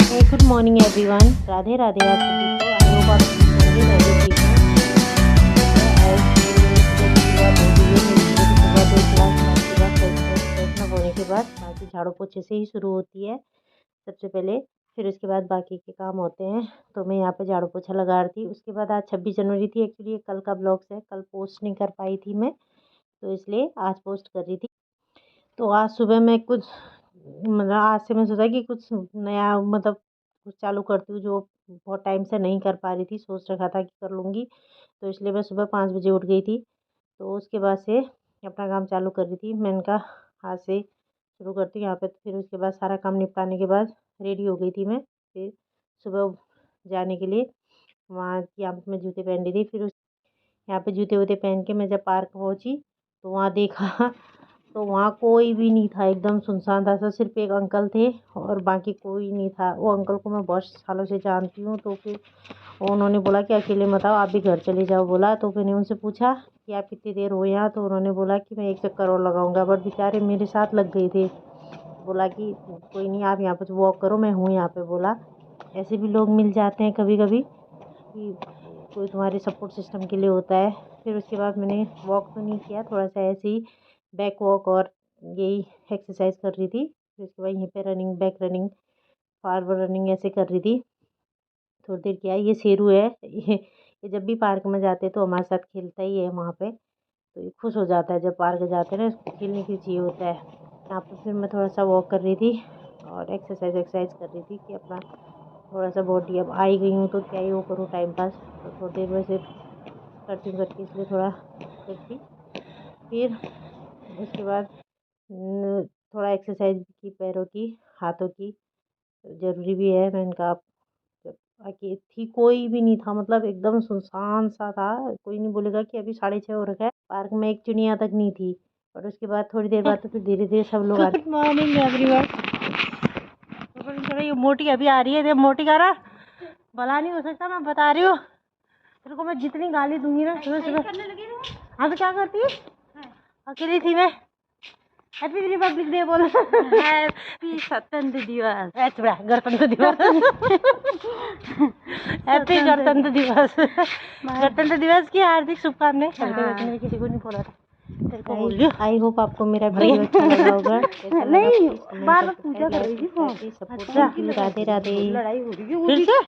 Good morning everyone. Radhe Radhe आप सभी को। आई होप आप ठीक होंगे, मैं भी ठीक हूँ। आज सुबह 2 क्लास के बाद फ्रेश होने के बाद बाकी झाड़ू पोछे से ही शुरू होती है सबसे पहले, फिर उसके बाद बाकी के काम होते हैं। तो मैं यहाँ पे झाड़ू पोछा लगा रही थी। उसके बाद आज 26 जनवरी थी। एक्चुअली ये कल का ब्लॉग्स है, कल पोस्ट नहीं कर पाई थी मैं, तो इसलिए आज पोस्ट कर रही थी। तो आज सुबह मैं कुछ मतलब आज से मैं सोचा कि कुछ नया मतलब कुछ चालू करती हूँ, जो बहुत टाइम से नहीं कर पा रही थी। सोच रखा था कि कर लूँगी, तो इसलिए मैं सुबह 5 बजे उठ गई थी। तो उसके बाद से अपना काम चालू कर रही थी। मैंने कहा आज से शुरू करती हूँ यहाँ पे। तो फिर उसके बाद सारा काम निपटाने के बाद रेडी हो गई थी मैं, फिर सुबह जाने के लिए। वहाँ यहाँ पे मैं जूते पहन रही थी। फिर यहाँ पे जूते वूते पहन के मैं जब पार्क पहुँची तो वहाँ देखा तो वहाँ कोई भी नहीं था, एकदम सुनसान था। तो सिर्फ एक अंकल थे और बाकी कोई नहीं था। वो अंकल को मैं बहुत सालों से जानती हूँ। तो फिर उन्होंने बोला कि अकेले मत आओ, आप भी घर चले जाओ बोला। तो मैंने उनसे पूछा कि आप कितनी देर हो यहाँ। तो उन्होंने बोला कि मैं 1 चक्कर और लगाऊंगा, बट बेचारे मेरे साथ लग गए थे। बोला कि कोई नहीं, आप यहाँ पर वॉक करो, मैं हूँ यहाँ पे। बोला ऐसे भी लोग मिल जाते हैं कभी कभी कि कोई तुम्हारे सपोर्ट सिस्टम के लिए होता है। फिर उसके बाद मैंने वॉक तो नहीं किया, थोड़ा सा ऐसे ही बैक वॉक और यही एक्सरसाइज कर रही थी। फिर उसके बाद यहीं पे running, back running, forward running ऐसे कर रही थी। थोड़ी देर किया। ये शेरू है, ये जब भी पार्क में जाते हैं तो हमारे साथ खेलता ही है वहाँ पे। तो ये खुश हो जाता है जब पार्क जाते हैं ना, इसको खेलने के लिए चाहिए होता है। यहाँ पर फिर मैं थोड़ा सा वॉक कर रही थी और एक्सरसाइज कर रही थी कि अपना थोड़ा सा बॉडी, अब आई गई हूँ तो क्या ही वो करूँ टाइम पास। तो थोड़ी देर वैसे करती हूँ करके, इसलिए थोड़ा करती। फिर उसके बाद थोड़ा एक्सरसाइज की, पैरों की, हाथों की, ज़रूरी भी है। मैंने कहा जब आके थी कोई भी नहीं था, मतलब एकदम सुनसान सा था। कोई नहीं बोलेगा कि अभी 6:30 हो रखा है। पार्क में एक चिड़िया तक नहीं थी। और उसके बाद थोड़ी देर बाद तो फिर धीरे धीरे सब लोग गुड मॉर्निंग एवरीवन। ये मोटी अभी आ रही है, मोटी का रहा भला नहीं हो सकता, मैं बता रही हूँ तेरे को। मैं जितनी गाली दूंगी ना सुबह सुबह। हाँ तो क्या करती है, अकेली थी मैं। हैप्पी रिपब्लिक डे बोलो। हैप्पी स्वतंत्र दिवस, गणतंत्र दिवस। हैप्पी गणतंत्र दिवस। गणतंत्र दिवस की हार्दिक शुभकामनाएं। किसी को नहीं बोला था, तेरे को बोल रही हूँ। आई होप आपको मेरा वीडियो अच्छा लगा होगा। नहीं बार पूजा करेगी। राधे राधे। लड़ाई हो रही है फिर से।